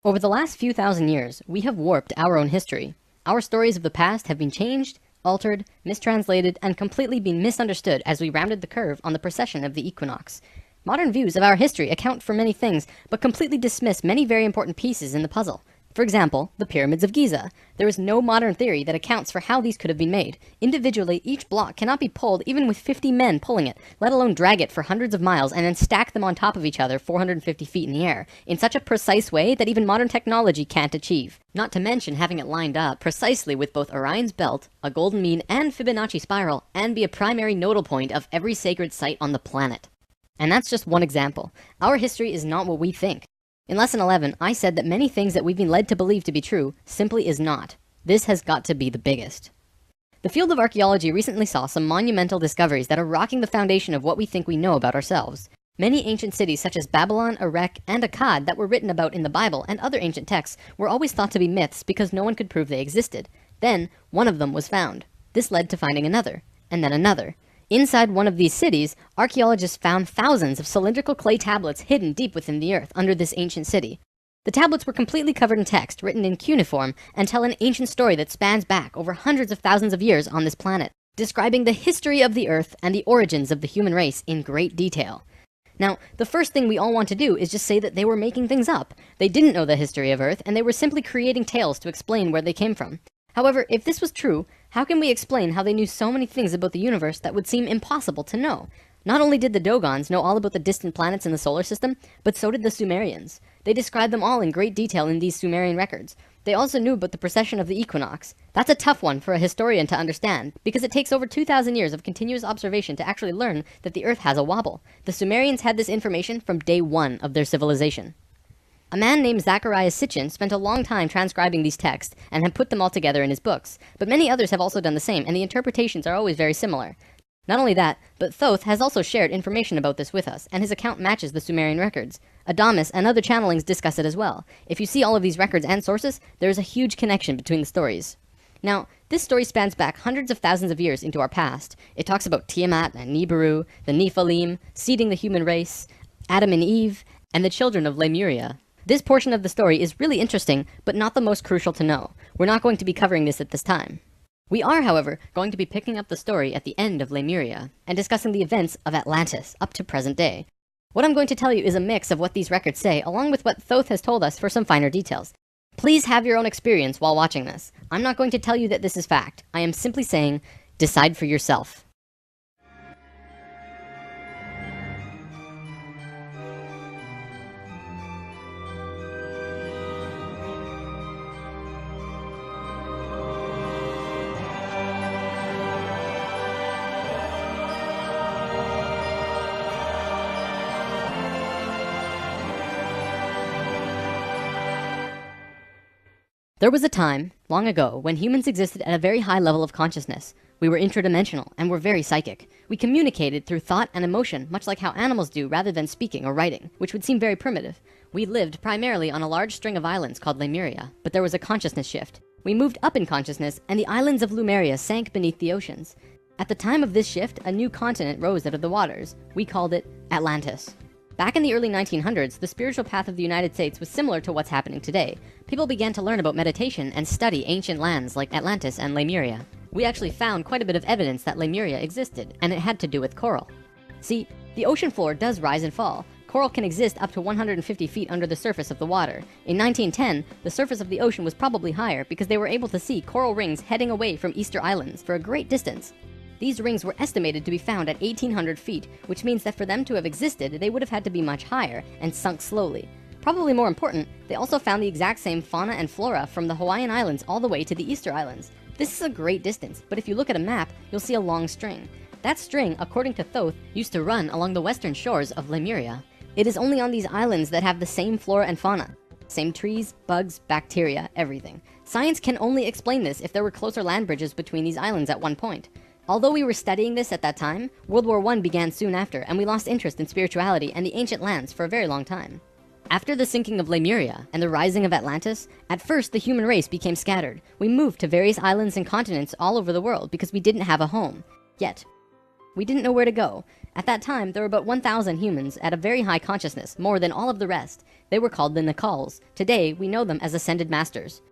Over the last few thousand years, we have warped our own history. Our stories of the past have been changed, altered, mistranslated, and completely been misunderstood as we rounded the curve on the precession of the equinox. Modern views of our history account for many things, but completely dismiss many very important pieces in the puzzle. For example, the pyramids of Giza. There is no modern theory that accounts for how these could have been made. Individually, each block cannot be pulled even with 50 men pulling it, let alone drag it for hundreds of miles and then stack them on top of each other 450 feet in the air, in such a precise way that even modern technology can't achieve. Not to mention having it lined up precisely with both Orion's belt, a golden mean and Fibonacci spiral, and be a primary nodal point of every sacred site on the planet. And that's just one example. Our history is not what we think. In lesson 11, I said that many things that we've been led to believe to be true simply is not. This has got to be the biggest. The field of archaeology recently saw some monumental discoveries that are rocking the foundation of what we think we know about ourselves. Many ancient cities such as Babylon, Erech, and Akkad that were written about in the Bible and other ancient texts were always thought to be myths because no one could prove they existed. Then, one of them was found. This led to finding another, and then another. Inside one of these cities, archaeologists found thousands of cylindrical clay tablets hidden deep within the earth under this ancient city. The tablets were completely covered in text written in cuneiform and tell an ancient story that spans back over hundreds of thousands of years on this planet, describing the history of the earth and the origins of the human race in great detail. Now, the first thing we all want to do is just say that they were making things up. They didn't know the history of Earth, and they were simply creating tales to explain where they came from. However, if this was true, how can we explain how they knew so many things about the universe that would seem impossible to know? Not only did the Dogons know all about the distant planets in the solar system, but so did the Sumerians. They described them all in great detail in these Sumerian records. They also knew about the precession of the equinox. That's a tough one for a historian to understand, because it takes over 2,000 years of continuous observation to actually learn that the Earth has a wobble. The Sumerians had this information from day one of their civilization. A man named Zacharias Sitchin spent a long time transcribing these texts and had put them all together in his books, but many others have also done the same, and the interpretations are always very similar. Not only that, but Thoth has also shared information about this with us, and his account matches the Sumerian records. Adamus and other channelings discuss it as well. If you see all of these records and sources, there is a huge connection between the stories. Now, this story spans back hundreds of thousands of years into our past. It talks about Tiamat and Nibiru, the Nephilim, seeding the human race, Adam and Eve, and the children of Lemuria. This portion of the story is really interesting, but not the most crucial to know. We're not going to be covering this at this time. We are, however, going to be picking up the story at the end of Lemuria, and discussing the events of Atlantis up to present day. What I'm going to tell you is a mix of what these records say, along with what Thoth has told us for some finer details. Please have your own experience while watching this. I'm not going to tell you that this is fact. I am simply saying, decide for yourself. There was a time, long ago, when humans existed at a very high level of consciousness. We were intradimensional and were very psychic. We communicated through thought and emotion, much like how animals do rather than speaking or writing, which would seem very primitive. We lived primarily on a large string of islands called Lemuria, but there was a consciousness shift. We moved up in consciousness and the islands of Lemuria sank beneath the oceans. At the time of this shift, a new continent rose out of the waters. We called it Atlantis. Back in the early 1900s, the spiritual path of the United States was similar to what's happening today. People began to learn about meditation and study ancient lands like Atlantis and Lemuria. We actually found quite a bit of evidence that Lemuria existed, and it had to do with coral. See, the ocean floor does rise and fall. Coral can exist up to 150 feet under the surface of the water. In 1910, the surface of the ocean was probably higher because they were able to see coral rings heading away from Easter Islands for a great distance. These rings were estimated to be found at 1,800 feet, which means that for them to have existed, they would have had to be much higher and sunk slowly. Probably more important, they also found the exact same fauna and flora from the Hawaiian Islands all the way to the Easter Islands. This is a great distance, but if you look at a map, you'll see a long string. That string, according to Thoth, used to run along the western shores of Lemuria. It is only on these islands that have the same flora and fauna. Same trees, bugs, bacteria, everything. Science can only explain this if there were closer land bridges between these islands at one point. Although we were studying this at that time, World War I began soon after, and we lost interest in spirituality and the ancient lands for a very long time. After the sinking of Lemuria and the rising of Atlantis, at first the human race became scattered. We moved to various islands and continents all over the world because we didn't have a home. Yet, we didn't know where to go. At that time, there were about 1,000 humans at a very high consciousness, more than all of the rest. They were called the Nicals. Today, we know them as Ascended Masters.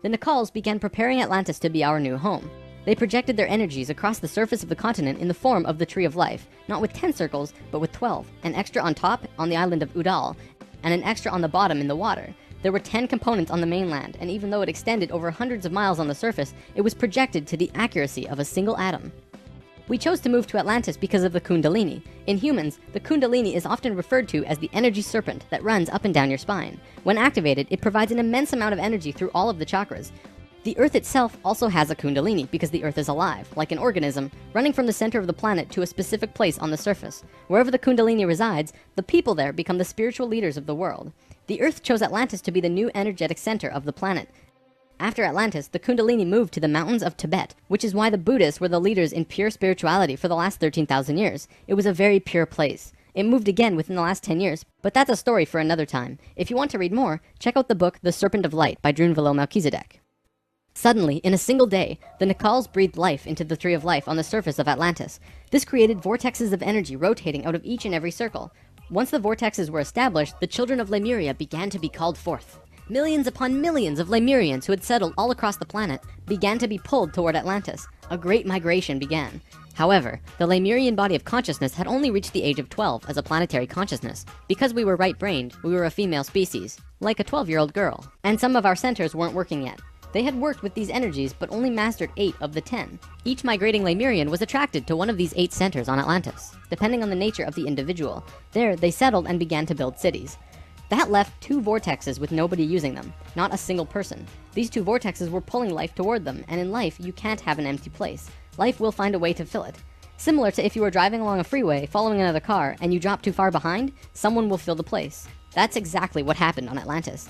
The Nicals began preparing Atlantis to be our new home. They projected their energies across the surface of the continent in the form of the Tree of Life, not with 10 circles, but with 12, an extra on top on the island of Udal, and an extra on the bottom in the water. There were 10 components on the mainland, and even though it extended over hundreds of miles on the surface, it was projected to the accuracy of a single atom. We chose to move to Atlantis because of the Kundalini. In humans, the Kundalini is often referred to as the energy serpent that runs up and down your spine. When activated, it provides an immense amount of energy through all of the chakras. The Earth itself also has a Kundalini because the Earth is alive, like an organism, running from the center of the planet to a specific place on the surface. Wherever the Kundalini resides, the people there become the spiritual leaders of the world. The Earth chose Atlantis to be the new energetic center of the planet. After Atlantis, the Kundalini moved to the mountains of Tibet, which is why the Buddhists were the leaders in pure spirituality for the last 13,000 years. It was a very pure place. It moved again within the last 10 years, but that's a story for another time. If you want to read more, check out the book The Serpent of Light by Drunvalo Melchizedek. Suddenly, in a single day, the Nicals breathed life into the Tree of Life on the surface of Atlantis. This created vortexes of energy rotating out of each and every circle. Once the vortexes were established, the children of Lemuria began to be called forth. Millions upon millions of Lemurians who had settled all across the planet began to be pulled toward Atlantis. A great migration began. However, the Lemurian body of consciousness had only reached the age of 12 as a planetary consciousness. Because we were right-brained, we were a female species, like a 12-year-old girl. And some of our centers weren't working yet. They had worked with these energies, but only mastered 8 of the 10. Each migrating Lemurian was attracted to one of these 8 centers on Atlantis, depending on the nature of the individual. There, they settled and began to build cities. That left 2 vortexes with nobody using them, not a single person. These 2 vortexes were pulling life toward them, and in life, you can't have an empty place. Life will find a way to fill it. Similar to if you were driving along a freeway, following another car, and you drop too far behind, someone will fill the place. That's exactly what happened on Atlantis.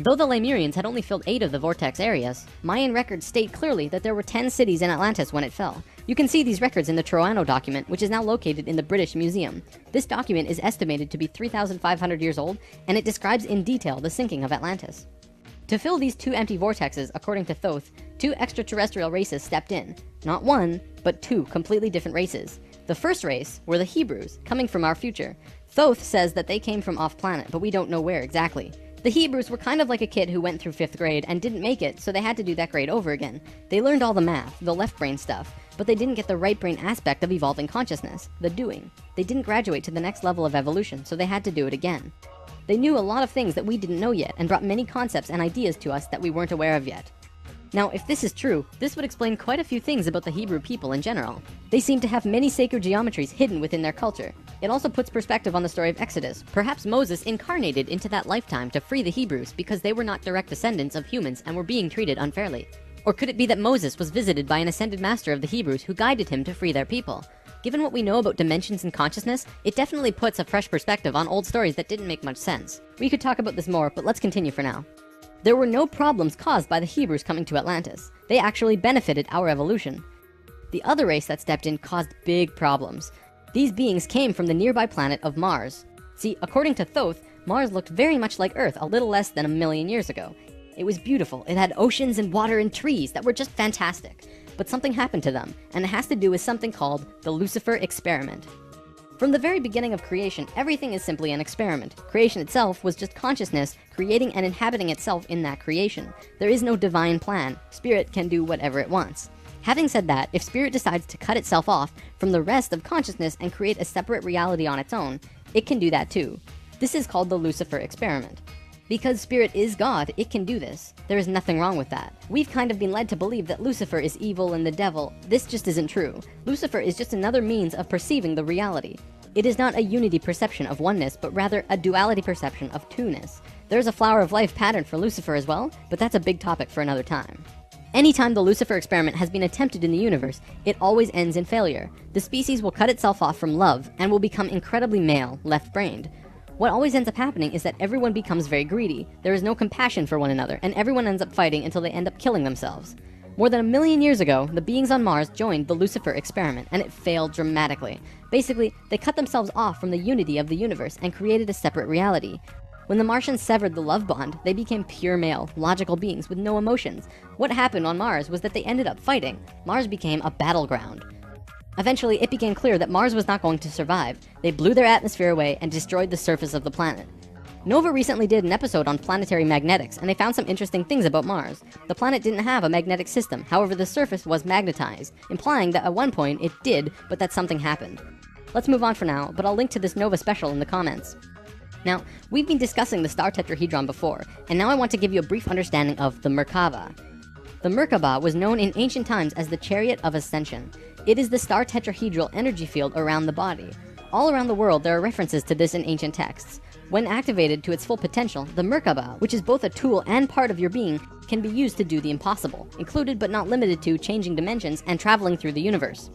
Though the Lemurians had only filled 8 of the vortex areas, Mayan records state clearly that there were 10 cities in Atlantis when it fell. You can see these records in the Troano document, which is now located in the British Museum. This document is estimated to be 3,500 years old, and it describes in detail the sinking of Atlantis. To fill these 2 empty vortexes, according to Thoth, 2 extraterrestrial races stepped in. Not 1, but 2 completely different races. The first race were the Hebrews, coming from our future. Thoth says that they came from off-planet, but we don't know where exactly. The Hebrews were kind of like a kid who went through 5th grade and didn't make it, so they had to do that grade over again. They learned all the math, the left brain stuff, but they didn't get the right brain aspect of evolving consciousness, the doing. They didn't graduate to the next level of evolution, so they had to do it again. They knew a lot of things that we didn't know yet and brought many concepts and ideas to us that we weren't aware of yet. Now, if this is true, this would explain quite a few things about the Hebrew people in general. They seem to have many sacred geometries hidden within their culture. It also puts perspective on the story of Exodus. Perhaps Moses incarnated into that lifetime to free the Hebrews because they were not direct descendants of humans and were being treated unfairly. Or could it be that Moses was visited by an ascended master of the Hebrews who guided him to free their people? Given what we know about dimensions and consciousness, it definitely puts a fresh perspective on old stories that didn't make much sense. We could talk about this more, but let's continue for now. There were no problems caused by the Hebrews coming to Atlantis. They actually benefited our evolution. The other race that stepped in caused big problems. These beings came from the nearby planet of Mars. See, according to Thoth, Mars looked very much like Earth a little less than 1,000,000 years ago. It was beautiful. It had oceans and water and trees that were just fantastic. But something happened to them, and it has to do with something called the Lucifer experiment. From the very beginning of creation, everything is simply an experiment. Creation itself was just consciousness creating and inhabiting itself in that creation. There is no divine plan. Spirit can do whatever it wants. Having said that, if Spirit decides to cut itself off from the rest of consciousness and create a separate reality on its own, it can do that too. This is called the Lucifer experiment. Because Spirit is God, it can do this. There is nothing wrong with that. We've kind of been led to believe that Lucifer is evil and the devil. This just isn't true. Lucifer is just another means of perceiving the reality. It is not a unity perception of oneness, but rather a duality perception of two-ness. There's a flower of life pattern for Lucifer as well, but that's a big topic for another time. Anytime the Lucifer experiment has been attempted in the universe, it always ends in failure. The species will cut itself off from love and will become incredibly male, left-brained. What always ends up happening is that everyone becomes very greedy. There is no compassion for one another, and everyone ends up fighting until they end up killing themselves. More than 1,000,000 years ago, the beings on Mars joined the Lucifer experiment, and it failed dramatically. Basically, they cut themselves off from the unity of the universe and created a separate reality. When the Martians severed the love bond, they became pure male, logical beings with no emotions. What happened on Mars was that they ended up fighting. Mars became a battleground. Eventually, it became clear that Mars was not going to survive. They blew their atmosphere away and destroyed the surface of the planet. Nova recently did an episode on planetary magnetics, and they found some interesting things about Mars. The planet didn't have a magnetic system, however the surface was magnetized, implying that at one point it did, but that something happened. Let's move on for now, but I'll link to this Nova special in the comments. Now, we've been discussing the star tetrahedron before, and now I want to give you a brief understanding of the Merkaba. The Merkaba was known in ancient times as the Chariot of Ascension. It is the star tetrahedral energy field around the body. All around the world, there are references to this in ancient texts. When activated to its full potential, the Merkaba, which is both a tool and part of your being, can be used to do the impossible, included but not limited to changing dimensions and traveling through the universe.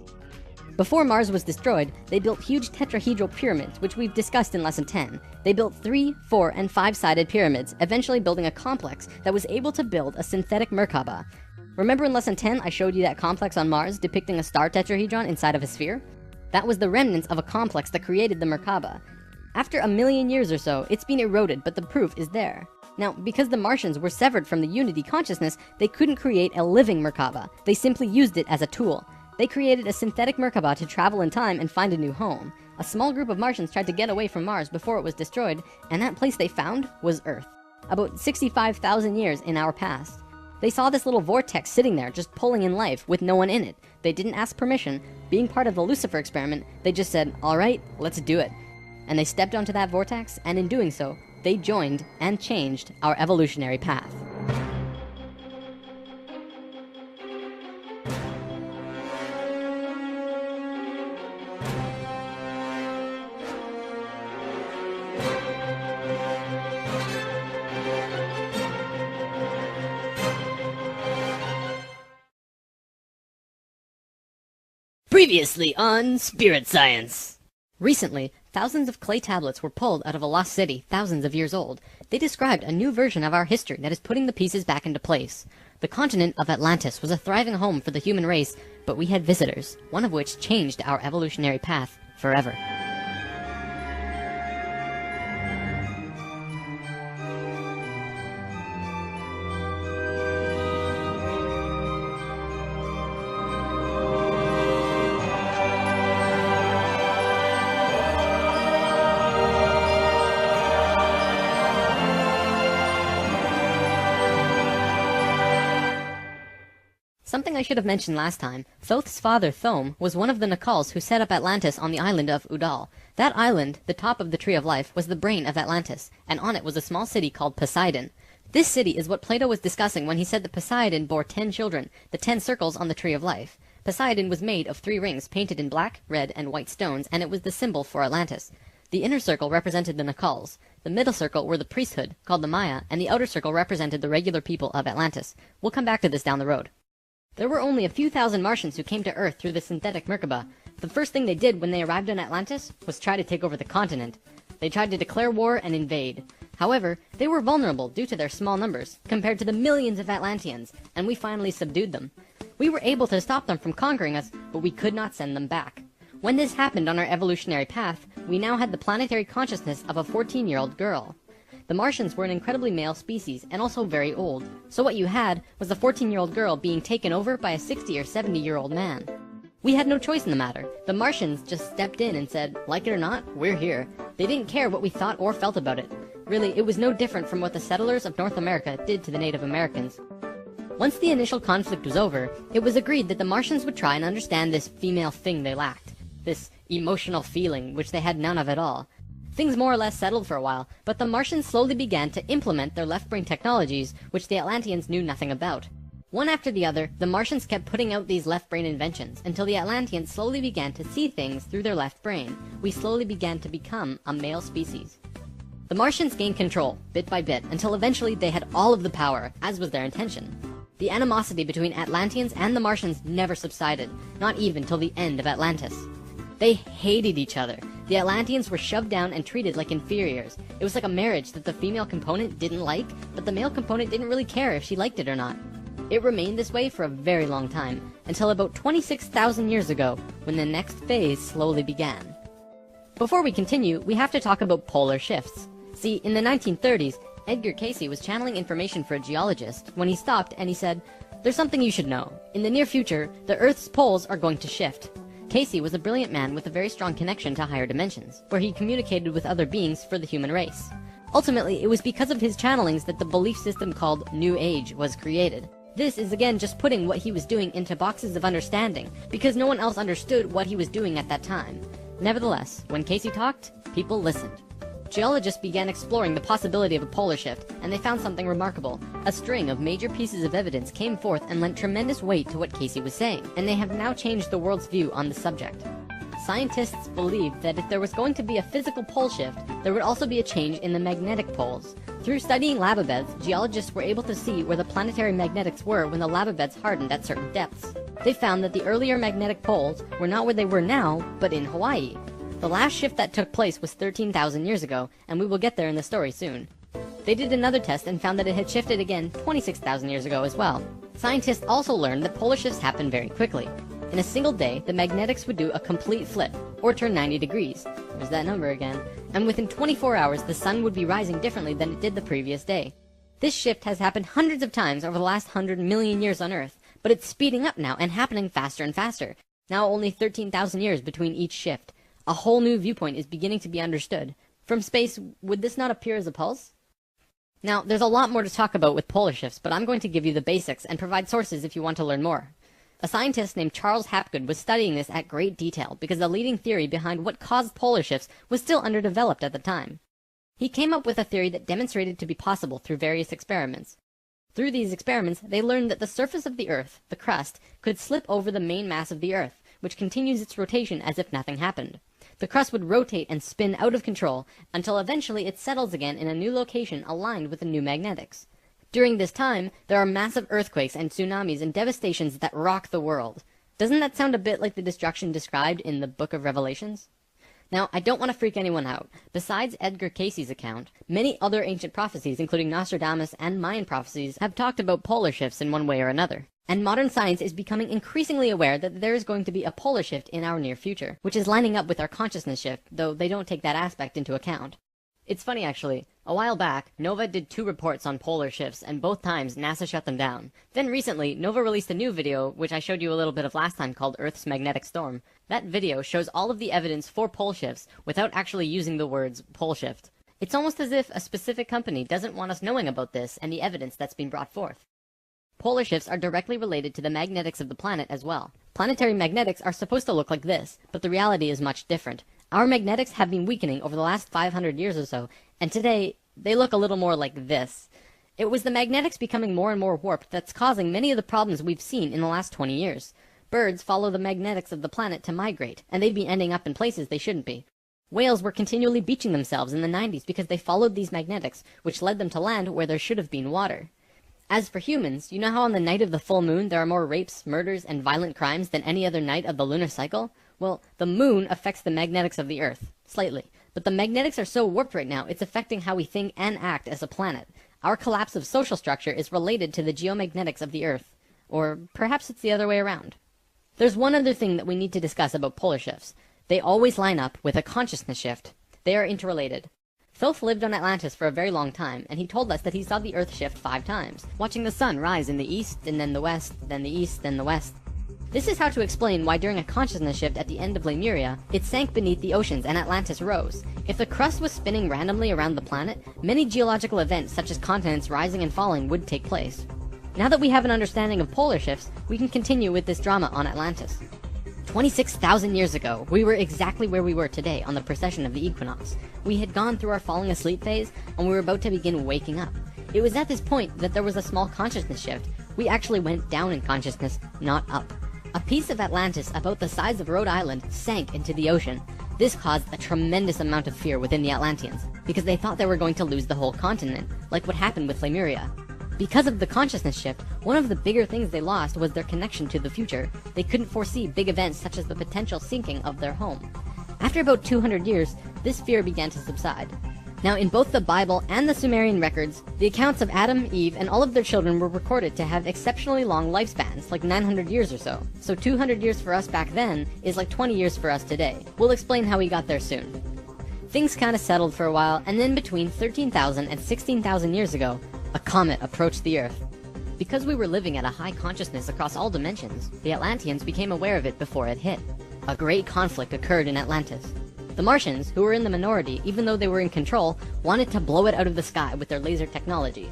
Before Mars was destroyed, they built huge tetrahedral pyramids, which we've discussed in Lesson 10. They built 3, 4, and 5-sided pyramids, eventually building a complex that was able to build a synthetic Merkaba. Remember in Lesson 10, I showed you that complex on Mars depicting a star tetrahedron inside of a sphere? That was the remnants of a complex that created the Merkaba. After 1 million years or so, it's been eroded, but the proof is there. Now, because the Martians were severed from the Unity consciousness, they couldn't create a living Merkaba. They simply used it as a tool. They created a synthetic Merkaba to travel in time and find a new home. A small group of Martians tried to get away from Mars before it was destroyed, and that place they found was Earth. About 65,000 years in our past. They saw this little vortex sitting there, just pulling in life, with no one in it. They didn't ask permission. Being part of the Lucifer experiment, they just said, alright, let's do it. And they stepped onto that vortex, and in doing so, they joined and changed our evolutionary path. Previously on Spirit Science. Recently, thousands of clay tablets were pulled out of a lost city thousands of years old. They described a new version of our history that is putting the pieces back into place. The continent of Atlantis was a thriving home for the human race, but we had visitors, one of which changed our evolutionary path forever. Something I should have mentioned last time, Thoth's father Thome was one of the Nacals who set up Atlantis on the island of Udal. That island, the top of the Tree of Life, was the brain of Atlantis, and on it was a small city called Poseidon. This city is what Plato was discussing when he said that Poseidon bore 10 children, the 10 circles on the Tree of Life. Poseidon was made of 3 rings painted in black, red, and white stones, and it was the symbol for Atlantis. The inner circle represented the Nacals. The middle circle were the priesthood, called the Maya, and the outer circle represented the regular people of Atlantis. We'll come back to this down the road. There were only a few thousand Martians who came to Earth through the synthetic Merkaba. The first thing they did when they arrived in Atlantis was try to take over the continent. They tried to declare war and invade. However, they were vulnerable due to their small numbers, compared to the millions of Atlanteans, and we finally subdued them. We were able to stop them from conquering us, but we could not send them back. When this happened on our evolutionary path, we now had the planetary consciousness of a 14-year-old girl. The Martians were an incredibly male species, and also very old, so what you had was a 14-year-old girl being taken over by a 60 or 70-year-old man. We had no choice in the matter. The Martians just stepped in and said, like it or not, we're here. They didn't care what we thought or felt about it. Really, it was no different from what the settlers of North America did to the Native Americans. Once the initial conflict was over, it was agreed that the Martians would try and understand this female thing they lacked. This emotional feeling, which they had none of at all. Things more or less settled for a while, but the Martians slowly began to implement their left-brain technologies, which the Atlanteans knew nothing about. One after the other, the Martians kept putting out these left-brain inventions, until the Atlanteans slowly began to see things through their left brain. We slowly began to become a male species. The Martians gained control, bit by bit, until eventually they had all of the power, as was their intention. The animosity between Atlanteans and the Martians never subsided, not even till the end of Atlantis. They hated each other. The Atlanteans were shoved down and treated like inferiors. It was like a marriage that the female component didn't like, but the male component didn't really care if she liked it or not. It remained this way for a very long time, until about 26,000 years ago, when the next phase slowly began. Before we continue, we have to talk about polar shifts. See, in the 1930s, Edgar Cayce was channeling information for a geologist when he stopped and he said, "There's something you should know. In the near future, the Earth's poles are going to shift." Cayce was a brilliant man with a very strong connection to higher dimensions, where he communicated with other beings for the human race. Ultimately, it was because of his channelings that the belief system called New Age was created. This is again just putting what he was doing into boxes of understanding, because no one else understood what he was doing at that time. Nevertheless, when Casey talked, people listened. Geologists began exploring the possibility of a polar shift, and they found something remarkable. A string of major pieces of evidence came forth and lent tremendous weight to what Casey was saying, and they have now changed the world's view on the subject. Scientists believed that if there was going to be a physical pole shift, there would also be a change in the magnetic poles. Through studying lava beds, geologists were able to see where the planetary magnetics were when the lava beds hardened at certain depths. They found that the earlier magnetic poles were not where they were now, but in Hawaii. The last shift that took place was 13,000 years ago, and we will get there in the story soon. They did another test and found that it had shifted again 26,000 years ago as well. Scientists also learned that polar shifts happen very quickly. In a single day, the magnetics would do a complete flip, or turn 90 degrees. There's that number again. And within 24 hours, the sun would be rising differently than it did the previous day. This shift has happened hundreds of times over the last 100 million years on Earth, but it's speeding up now and happening faster and faster. Now only 13,000 years between each shift. A whole new viewpoint is beginning to be understood. From space, would this not appear as a pulse? Now, there's a lot more to talk about with polar shifts, but I'm going to give you the basics and provide sources if you want to learn more. A scientist named Charles Hapgood was studying this at great detail because the leading theory behind what caused polar shifts was still underdeveloped at the time. He came up with a theory that demonstrated to be possible through various experiments. Through these experiments, they learned that the surface of the Earth, the crust, could slip over the main mass of the Earth, which continues its rotation as if nothing happened. The crust would rotate and spin out of control until eventually it settles again in a new location aligned with the new magnetics. During this time, there are massive earthquakes and tsunamis and devastations that rock the world. Doesn't that sound a bit like the destruction described in the Book of Revelations? Now, I don't want to freak anyone out. Besides Edgar Cayce's account, many other ancient prophecies, including Nostradamus and Mayan prophecies, have talked about polar shifts in one way or another. And modern science is becoming increasingly aware that there is going to be a polar shift in our near future, which is lining up with our consciousness shift, though they don't take that aspect into account. It's funny actually. A while back, NOVA did 2 reports on polar shifts, and both times NASA shut them down. Then recently, NOVA released a new video, which I showed you a little bit of last time, called Earth's Magnetic Storm. That video shows all of the evidence for pole shifts without actually using the words pole shift. It's almost as if a specific company doesn't want us knowing about this and the evidence that's been brought forth. Polar shifts are directly related to the magnetics of the planet as well. Planetary magnetics are supposed to look like this, but the reality is much different. Our magnetics have been weakening over the last 500 years or so, and today, they look a little more like this. It was the magnetics becoming more and more warped that's causing many of the problems we've seen in the last 20 years. Birds follow the magnetics of the planet to migrate, and they'd be ending up in places they shouldn't be. Whales were continually beaching themselves in the 90s because they followed these magnetics, which led them to land where there should have been water. As for humans, you know how on the night of the full moon there are more rapes, murders, and violent crimes than any other night of the lunar cycle? Well, the moon affects the magnetics of the Earth, slightly. But the magnetics are so warped right now, it's affecting how we think and act as a planet. Our collapse of social structure is related to the geomagnetics of the Earth. Or perhaps it's the other way around. There's one other thing that we need to discuss about polar shifts. They always line up with a consciousness shift. They are interrelated. Thoth lived on Atlantis for a very long time, and he told us that he saw the Earth shift 5 times, watching the sun rise in the east, and then the west, then the east, then the west. This is how to explain why during a consciousness shift at the end of Lemuria, it sank beneath the oceans and Atlantis rose. If the crust was spinning randomly around the planet, many geological events such as continents rising and falling would take place. Now that we have an understanding of polar shifts, we can continue with this drama on Atlantis. 26,000 years ago, we were exactly where we were today on the precession of the equinox. We had gone through our falling asleep phase, and we were about to begin waking up. It was at this point that there was a small consciousness shift. We actually went down in consciousness, not up. A piece of Atlantis about the size of Rhode Island sank into the ocean. This caused a tremendous amount of fear within the Atlanteans, because they thought they were going to lose the whole continent, like what happened with Lemuria. Because of the consciousness shift, one of the bigger things they lost was their connection to the future. They couldn't foresee big events such as the potential sinking of their home. After about 200 years, this fear began to subside. Now, in both the Bible and the Sumerian records, the accounts of Adam, Eve, and all of their children were recorded to have exceptionally long lifespans, like 900 years or so. So 200 years for us back then is like 20 years for us today. We'll explain how we got there soon. Things kinda settled for a while, and then between 13,000 and 16,000 years ago, a comet approached the Earth. Because we were living at a high consciousness across all dimensions, the Atlanteans became aware of it before it hit. A great conflict occurred in Atlantis. The Martians, who were in the minority even though they were in control, wanted to blow it out of the sky with their laser technology.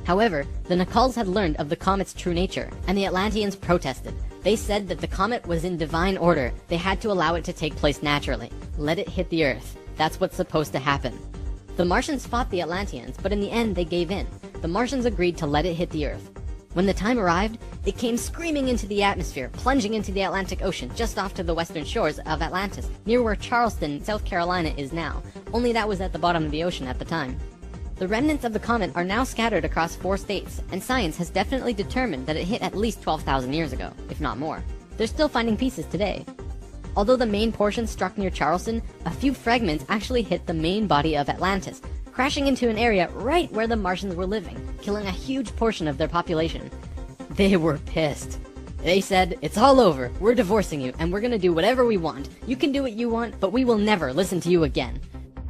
However, the Nacals had learned of the comet's true nature, and the Atlanteans protested. They said that the comet was in divine order. They had to allow it to take place naturally. Let it hit the Earth. That's what's supposed to happen. The Martians fought the Atlanteans, but in the end they gave in. The Martians agreed to let it hit the Earth. When the time arrived, it came screaming into the atmosphere, plunging into the Atlantic Ocean just off to the western shores of Atlantis, near where Charleston, South Carolina is now, only that was at the bottom of the ocean at the time. The remnants of the comet are now scattered across 4 states, and science has definitely determined that it hit at least 12,000 years ago, if not more. They're still finding pieces today. Although the main portion struck near Charleston, a few fragments actually hit the main body of Atlantis, crashing into an area right where the Martians were living, killing a huge portion of their population. They were pissed. They said, "It's all over, we're divorcing you, and we're gonna do whatever we want. You can do what you want, but we will never listen to you again."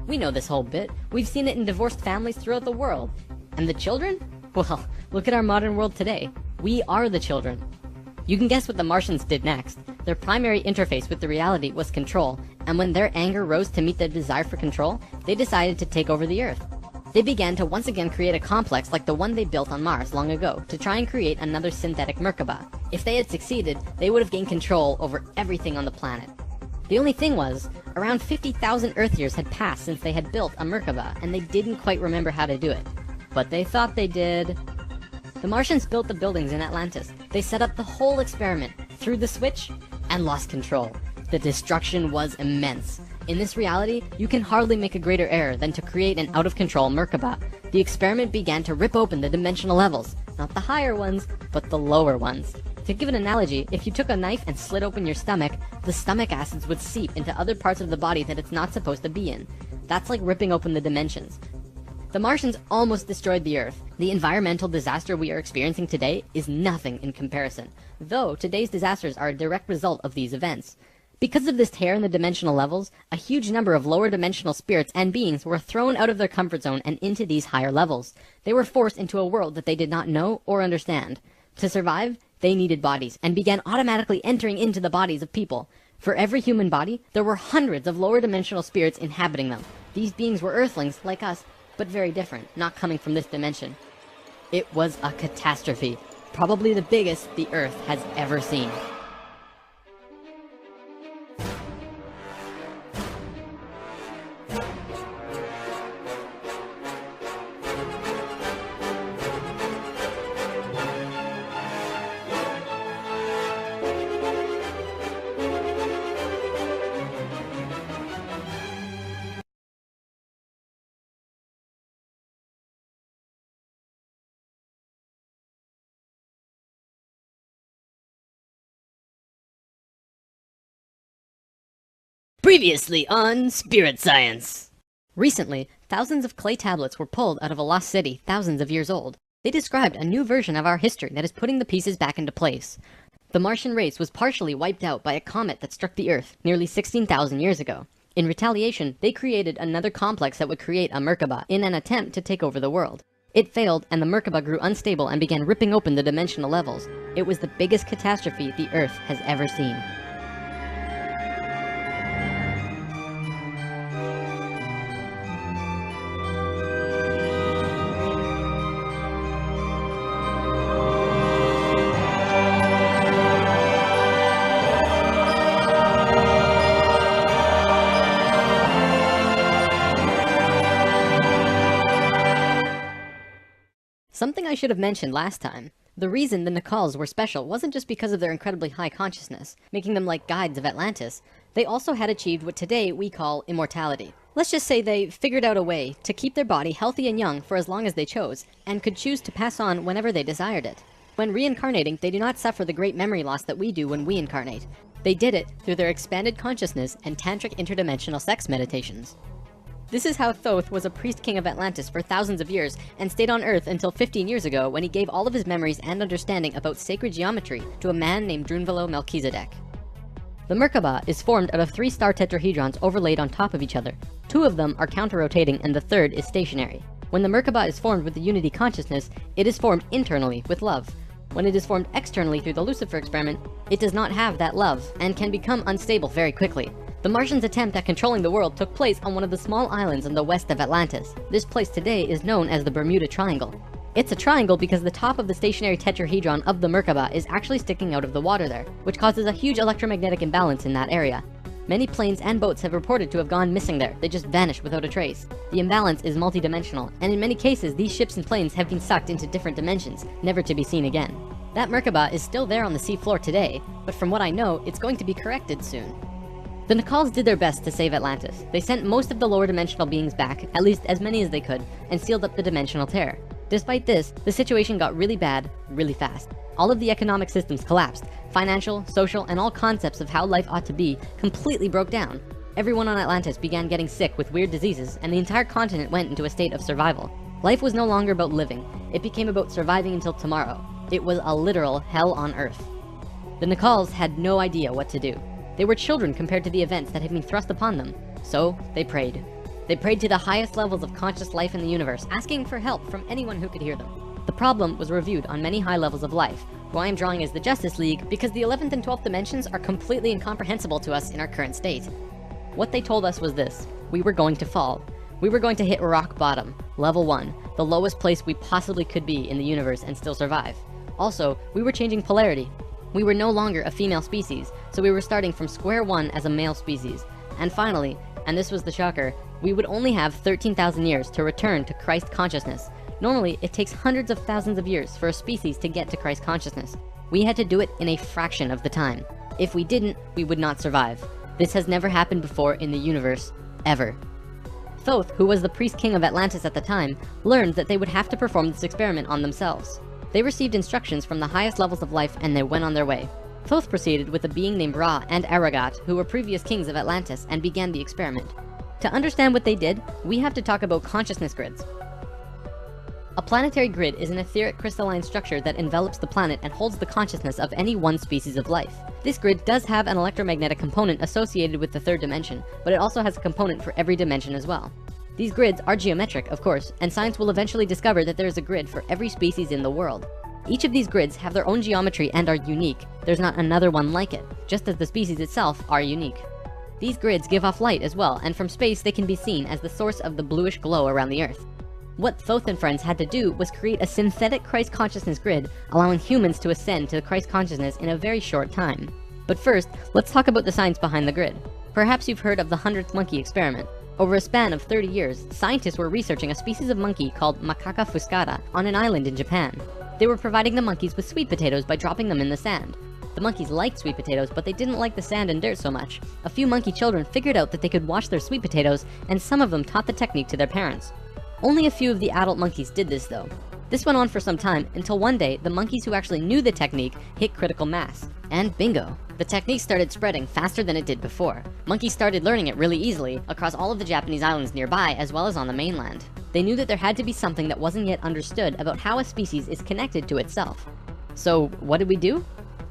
We know this whole bit. We've seen it in divorced families throughout the world. And the children? Well, look at our modern world today. We are the children. You can guess what the Martians did next. Their primary interface with the reality was control, and when their anger rose to meet their desire for control, they decided to take over the Earth. They began to once again create a complex like the one they built on Mars long ago to try and create another synthetic Merkaba. If they had succeeded, they would have gained control over everything on the planet. The only thing was, around 50,000 Earth years had passed since they had built a Merkaba, and they didn't quite remember how to do it. But they thought they did. The Martians built the buildings in Atlantis. They set up the whole experiment, threw the switch, and lost control. The destruction was immense. In this reality, you can hardly make a greater error than to create an out-of-control Merkaba. The experiment began to rip open the dimensional levels, not the higher ones, but the lower ones. To give an analogy, if you took a knife and slit open your stomach, the stomach acids would seep into other parts of the body that it's not supposed to be in. That's like ripping open the dimensions. The Martians almost destroyed the Earth. The environmental disaster we are experiencing today is nothing in comparison, though today's disasters are a direct result of these events. Because of this tear in the dimensional levels, a huge number of lower dimensional spirits and beings were thrown out of their comfort zone and into these higher levels. They were forced into a world that they did not know or understand. To survive, they needed bodies, and began automatically entering into the bodies of people. For every human body, there were hundreds of lower dimensional spirits inhabiting them. These beings were Earthlings, like us, but very different, not coming from this dimension. It was a catastrophe, probably the biggest the Earth has ever seen. Previously on Spirit Science. Recently, thousands of clay tablets were pulled out of a lost city thousands of years old. They described a new version of our history that is putting the pieces back into place. The Martian race was partially wiped out by a comet that struck the Earth nearly 16,000 years ago. In retaliation, they created another complex that would create a Merkaba in an attempt to take over the world. It failed, and the Merkaba grew unstable and began ripping open the dimensional levels. It was the biggest catastrophe the Earth has ever seen. Something I should have mentioned last time. The reason the Nacals were special wasn't just because of their incredibly high consciousness, making them like guides of Atlantis. They also had achieved what today we call immortality. Let's just say they figured out a way to keep their body healthy and young for as long as they chose, and could choose to pass on whenever they desired it. When reincarnating, they do not suffer the great memory loss that we do when we incarnate. They did it through their expanded consciousness and tantric interdimensional sex meditations. This is how Thoth was a priest king of Atlantis for thousands of years and stayed on Earth until 15 years ago when he gave all of his memories and understanding about sacred geometry to a man named Drunvalo Melchizedek. The Merkaba is formed out of 3 star tetrahedrons overlaid on top of each other. 2 of them are counter-rotating and the third is stationary. When the Merkaba is formed with the unity consciousness, it is formed internally with love. When it is formed externally through the Lucifer experiment, it does not have that love and can become unstable very quickly. The Martians' attempt at controlling the world took place on one of the small islands in the west of Atlantis. This place today is known as the Bermuda Triangle. It's a triangle because the top of the stationary tetrahedron of the Merkaba is actually sticking out of the water there, which causes a huge electromagnetic imbalance in that area. Many planes and boats have reported to have gone missing there. They just vanished without a trace. The imbalance is multidimensional, and in many cases, these ships and planes have been sucked into different dimensions, never to be seen again. That Merkaba is still there on the seafloor today, but from what I know, it's going to be corrected soon. The Nicals did their best to save Atlantis. They sent most of the lower dimensional beings back, at least as many as they could, and sealed up the dimensional tear. Despite this, the situation got really bad, really fast. All of the economic systems collapsed. Financial, social, and all concepts of how life ought to be completely broke down. Everyone on Atlantis began getting sick with weird diseases, and the entire continent went into a state of survival. Life was no longer about living. It became about surviving until tomorrow. It was a literal hell on Earth. The Nicals had no idea what to do. They were children compared to the events that had been thrust upon them. So they prayed. They prayed to the highest levels of conscious life in the universe, asking for help from anyone who could hear them. The problem was reviewed on many high levels of life, who I am drawing as the Justice League because the 11th and 12th dimensions are completely incomprehensible to us in our current state. What they told us was this: we were going to fall. We were going to hit rock bottom, level 1, the lowest place we possibly could be in the universe and still survive. Also, we were changing polarity. We were no longer a female species, so we were starting from square one as a male species. And finally, and this was the shocker, we would only have 13,000 years to return to Christ consciousness. Normally, it takes hundreds of thousands of years for a species to get to Christ consciousness. We had to do it in a fraction of the time. If we didn't, we would not survive. This has never happened before in the universe, ever. Thoth, who was the priest king of Atlantis at the time, learned that they would have to perform this experiment on themselves. They received instructions from the highest levels of life and they went on their way. Thoth proceeded with a being named Ra and Aragat, who were previous kings of Atlantis, and began the experiment. To understand what they did, we have to talk about consciousness grids. A planetary grid is an etheric crystalline structure that envelops the planet and holds the consciousness of any one species of life. This grid does have an electromagnetic component associated with the third dimension, but it also has a component for every dimension as well. These grids are geometric, of course, and science will eventually discover that there is a grid for every species in the world. Each of these grids have their own geometry and are unique. There's not another one like it, just as the species itself are unique. These grids give off light as well, and from space they can be seen as the source of the bluish glow around the Earth. What Thoth and friends had to do was create a synthetic Christ consciousness grid, allowing humans to ascend to Christ consciousness in a very short time. But first, let's talk about the science behind the grid. Perhaps you've heard of the 100th monkey experiment. Over a span of 30 years, scientists were researching a species of monkey called Macaca fuscata on an island in Japan. They were providing the monkeys with sweet potatoes by dropping them in the sand. The monkeys liked sweet potatoes, but they didn't like the sand and dirt so much. A few monkey children figured out that they could wash their sweet potatoes, and some of them taught the technique to their parents. Only a few of the adult monkeys did this though. This went on for some time until one day the monkeys who actually knew the technique hit critical mass. And bingo! The technique started spreading faster than it did before. Monkeys started learning it really easily across all of the Japanese islands nearby as well as on the mainland. They knew that there had to be something that wasn't yet understood about how a species is connected to itself. So what did we do?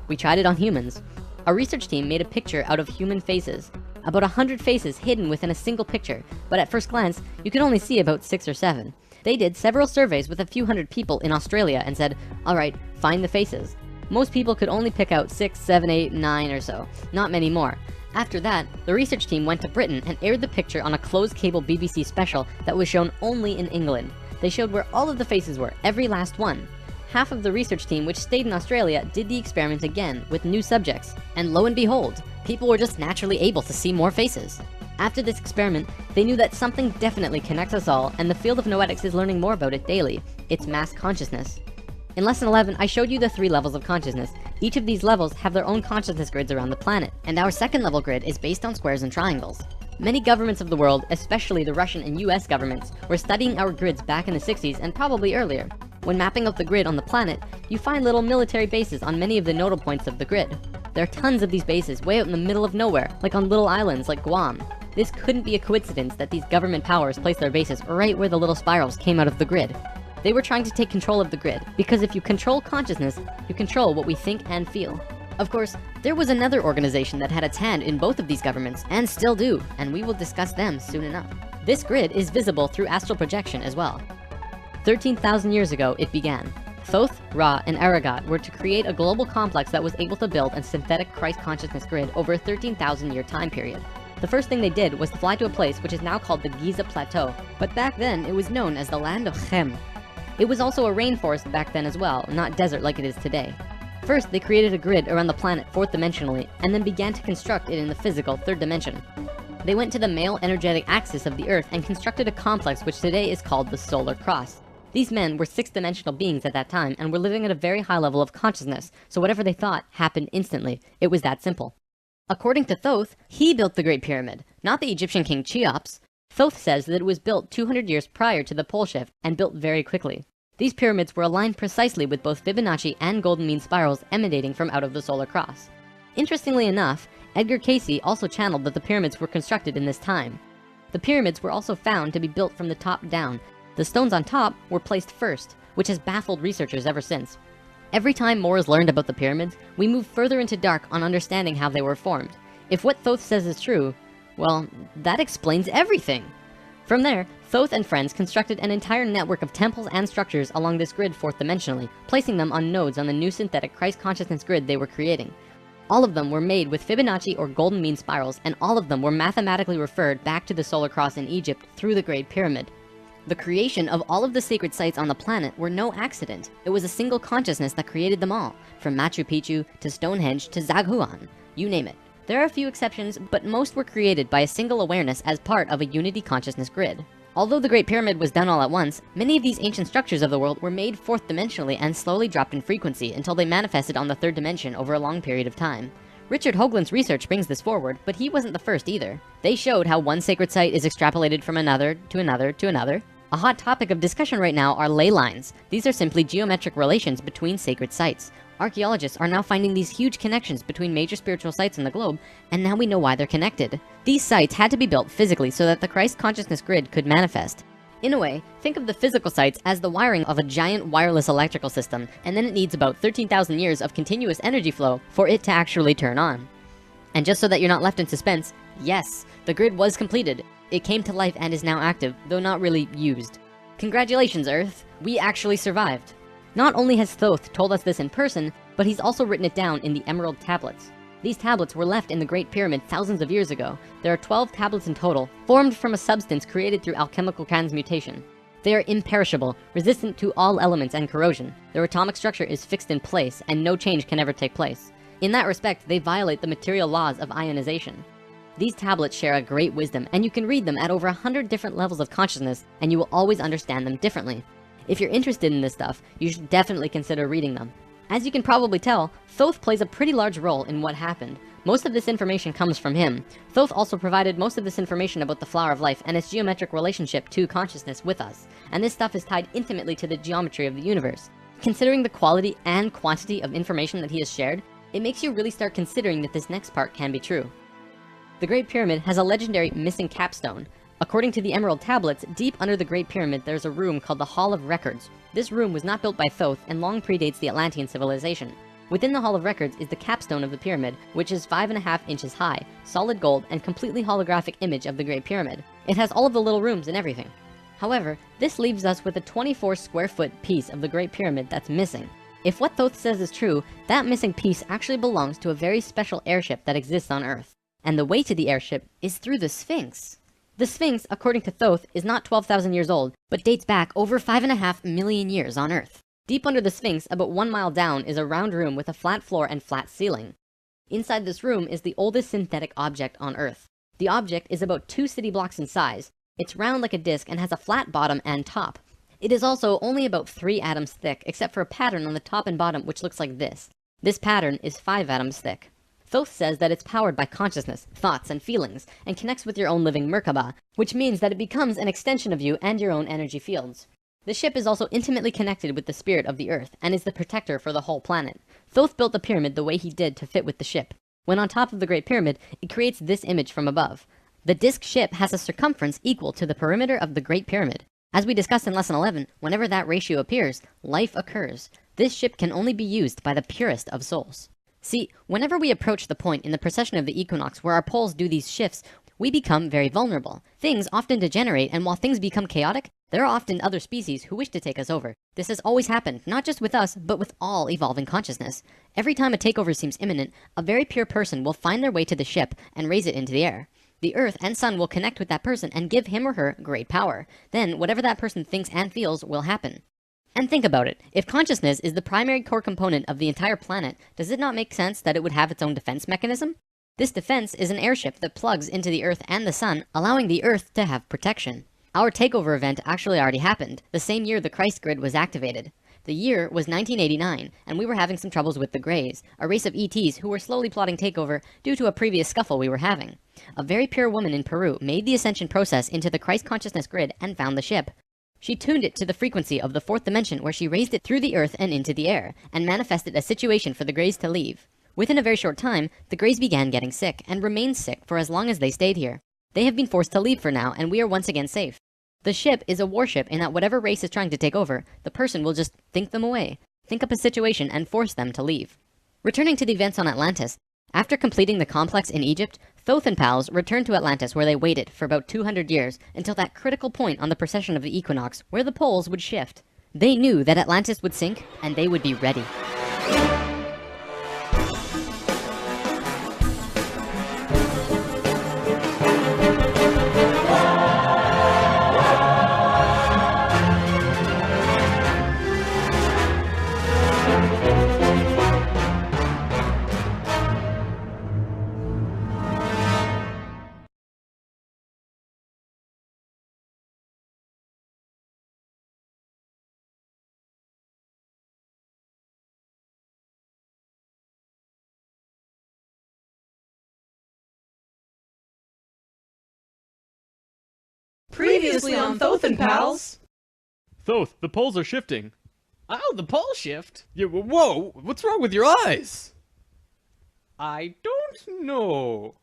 We tried it on humans. Our research team made a picture out of human faces. About 100 faces hidden within a single picture, but at first glance, you could only see about 6 or 7. They did several surveys with a few hundred people in Australia and said, alright, find the faces. Most people could only pick out 6, 7, 8, 9 or so, not many more. After that, the research team went to Britain and aired the picture on a closed cable BBC special that was shown only in England. They showed where all of the faces were, every last one. Half of the research team, which stayed in Australia, did the experiment again with new subjects. And lo and behold, people were just naturally able to see more faces. After this experiment, they knew that something definitely connects us all, and the field of noetics is learning more about it daily. It's mass consciousness. In lesson 11, I showed you the 3 levels of consciousness. Each of these levels have their own consciousness grids around the planet, and our second level grid is based on squares and triangles. Many governments of the world, especially the Russian and US governments, were studying our grids back in the 60s and probably earlier. When mapping out the grid on the planet, you find little military bases on many of the nodal points of the grid. There are tons of these bases way out in the middle of nowhere, like on little islands like Guam. This couldn't be a coincidence that these government powers placed their bases right where the little spirals came out of the grid. They were trying to take control of the grid, because if you control consciousness, you control what we think and feel. Of course, there was another organization that had its hand in both of these governments, and still do, and we will discuss them soon enough. This grid is visible through astral projection as well. 13,000 years ago, it began. Thoth, Ra, and Aragat were to create a global complex that was able to build a synthetic Christ consciousness grid over a 13,000 year time period. The first thing they did was to fly to a place which is now called the Giza Plateau, but back then it was known as the land of Chem. It was also a rainforest back then as well, not desert like it is today. First, they created a grid around the planet fourth dimensionally, and then began to construct it in the physical third dimension. They went to the male energetic axis of the Earth and constructed a complex which today is called the Solar Cross. These men were sixth-dimensional beings at that time and were living at a very high level of consciousness, so whatever they thought happened instantly. It was that simple. According to Thoth, he built the Great Pyramid, not the Egyptian king Cheops. Thoth says that it was built 200 years prior to the pole shift and built very quickly. These pyramids were aligned precisely with both Fibonacci and golden mean spirals emanating from out of the Solar Cross. Interestingly enough, Edgar Cayce also channeled that the pyramids were constructed in this time. The pyramids were also found to be built from the top down. The stones on top were placed first, which has baffled researchers ever since. Every time more is learned about the pyramids, we move further into dark on understanding how they were formed. If what Thoth says is true, well, that explains everything. From there, Thoth and friends constructed an entire network of temples and structures along this grid fourth dimensionally, placing them on nodes on the new synthetic Christ consciousness grid they were creating. All of them were made with Fibonacci or golden mean spirals, and all of them were mathematically referred back to the Solar Cross in Egypt through the Great Pyramid. The creation of all of the sacred sites on the planet were no accident. It was a single consciousness that created them all, from Machu Picchu to Stonehenge to Zaghuan, you name it. There are a few exceptions, but most were created by a single awareness as part of a unity consciousness grid. Although the Great Pyramid was done all at once, many of these ancient structures of the world were made fourth dimensionally and slowly dropped in frequency until they manifested on the third dimension over a long period of time. Richard Hoagland's research brings this forward, but he wasn't the first either. They showed how one sacred site is extrapolated from another to another to another. A hot topic of discussion right now are ley lines. These are simply geometric relations between sacred sites. Archaeologists are now finding these huge connections between major spiritual sites on the globe, and now we know why they're connected. These sites had to be built physically so that the Christ consciousness grid could manifest. In a way, think of the physical sites as the wiring of a giant wireless electrical system, and then it needs about 13,000 years of continuous energy flow for it to actually turn on. And just so that you're not left in suspense, yes, the grid was completed. It came to life and is now active, though not really used. Congratulations, Earth! We actually survived. Not only has Thoth told us this in person, but he's also written it down in the Emerald Tablets. These tablets were left in the Great Pyramid thousands of years ago. There are 12 tablets in total, formed from a substance created through alchemical transmutation. They are imperishable, resistant to all elements and corrosion. Their atomic structure is fixed in place, and no change can ever take place. In that respect, they violate the material laws of ionization. These tablets share a great wisdom, and you can read them at over 100 different levels of consciousness, and you will always understand them differently. If you're interested in this stuff, you should definitely consider reading them. As you can probably tell, Thoth plays a pretty large role in what happened. Most of this information comes from him. Thoth also provided most of this information about the flower of life and its geometric relationship to consciousness with us, and this stuff is tied intimately to the geometry of the universe. Considering the quality and quantity of information that he has shared, it makes you really start considering that this next part can be true. The Great Pyramid has a legendary missing capstone. According to the Emerald Tablets, deep under the Great Pyramid there's a room called the Hall of Records. This room was not built by Thoth and long predates the Atlantean civilization. Within the Hall of Records is the capstone of the pyramid, which is 5.5 inches high, solid gold, and completely holographic image of the Great Pyramid. It has all of the little rooms and everything. However, this leaves us with a 24 square foot piece of the Great Pyramid that's missing. If what Thoth says is true, that missing piece actually belongs to a very special airship that exists on Earth. And the way to the airship is through the Sphinx. The Sphinx, according to Thoth, is not 12,000 years old, but dates back over 5.5 million years on Earth. Deep under the Sphinx, about 1 mile down, is a round room with a flat floor and flat ceiling. Inside this room is the oldest synthetic object on Earth. The object is about 2 city blocks in size. It's round like a disc and has a flat bottom and top. It is also only about 3 atoms thick, except for a pattern on the top and bottom which looks like this. This pattern is 5 atoms thick. Thoth says that it's powered by consciousness, thoughts, and feelings, and connects with your own living Merkaba, which means that it becomes an extension of you and your own energy fields. The ship is also intimately connected with the spirit of the Earth, and is the protector for the whole planet. Thoth built the pyramid the way he did to fit with the ship. When on top of the Great Pyramid, it creates this image from above. The disc ship has a circumference equal to the perimeter of the Great Pyramid. As we discussed in Lesson 11, whenever that ratio appears, life occurs. This ship can only be used by the purest of souls. See, whenever we approach the point in the precession of the equinox where our poles do these shifts, we become very vulnerable. Things often degenerate, and while things become chaotic, there are often other species who wish to take us over. This has always happened, not just with us, but with all evolving consciousness. Every time a takeover seems imminent, a very pure person will find their way to the ship and raise it into the air. The earth and sun will connect with that person and give him or her great power. Then whatever that person thinks and feels will happen. And think about it, if consciousness is the primary core component of the entire planet, does it not make sense that it would have its own defense mechanism? This defense is an airship that plugs into the earth and the sun, allowing the earth to have protection. Our takeover event actually already happened, the same year the Christ grid was activated. The year was 1989, and we were having some troubles with the Greys, a race of ETs who were slowly plotting takeover due to a previous scuffle we were having. A very pure woman in Peru made the ascension process into the Christ consciousness grid and found the ship. She tuned it to the frequency of the fourth dimension, where she raised it through the earth and into the air, and manifested a situation for the Greys to leave. Within a very short time, the Greys began getting sick, and remained sick for as long as they stayed here. They have been forced to leave for now, and we are once again safe. The ship is a warship in that whatever race is trying to take over, the person will just think them away, think up a situation, and force them to leave. Returning to the events on Atlantis, after completing the complex in Egypt, Thoth and pals returned to Atlantis, where they waited for about 200 years until that critical point on the precession of the equinox where the poles would shift. They knew that Atlantis would sink, and they would be ready. Previously on Thoth and Pals. Thoth, the poles are shifting. Oh, the pole shift? Yeah, whoa, what's wrong with your eyes? I don't know.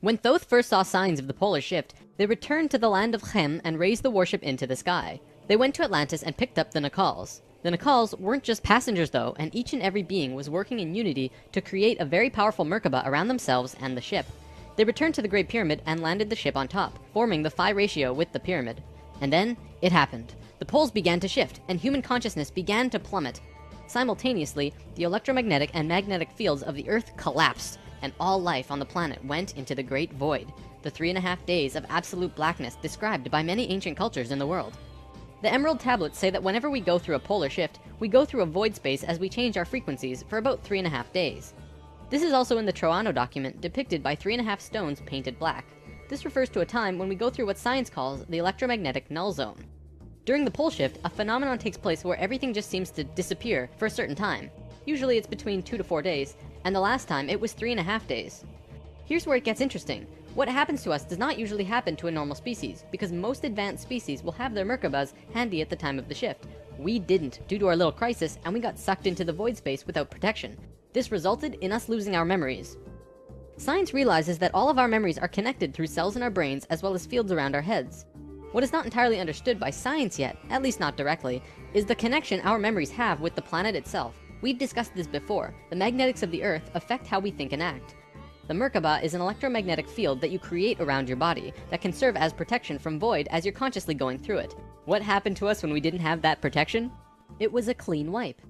When Thoth first saw signs of the polar shift, they returned to the land of Hem and raised the warship into the sky. They went to Atlantis and picked up the Nakals. The Nakals weren't just passengers though, and each and every being was working in unity to create a very powerful Merkaba around themselves and the ship. They returned to the Great Pyramid and landed the ship on top, forming the phi ratio with the pyramid. And then, it happened. The poles began to shift, and human consciousness began to plummet. Simultaneously, the electromagnetic and magnetic fields of the Earth collapsed, and all life on the planet went into the Great Void, the 3.5 days of absolute blackness described by many ancient cultures in the world. The Emerald Tablets say that whenever we go through a polar shift, we go through a void space as we change our frequencies for about 3.5 days. This is also in the Troano document, depicted by 3.5 stones painted black. This refers to a time when we go through what science calls the electromagnetic null zone. During the pole shift, a phenomenon takes place where everything just seems to disappear for a certain time. Usually it's between 2 to 4 days, and the last time it was 3.5 days. Here's where it gets interesting. What happens to us does not usually happen to a normal species, because most advanced species will have their Merkabas handy at the time of the shift. We didn't, due to our little crisis, and we got sucked into the void space without protection. This resulted in us losing our memories. Science realizes that all of our memories are connected through cells in our brains as well as fields around our heads. What is not entirely understood by science yet, at least not directly, is the connection our memories have with the planet itself. We've discussed this before. The magnetics of the Earth affect how we think and act. The Merkaba is an electromagnetic field that you create around your body that can serve as protection from void as you're consciously going through it. What happened to us when we didn't have that protection? It was a clean wipe.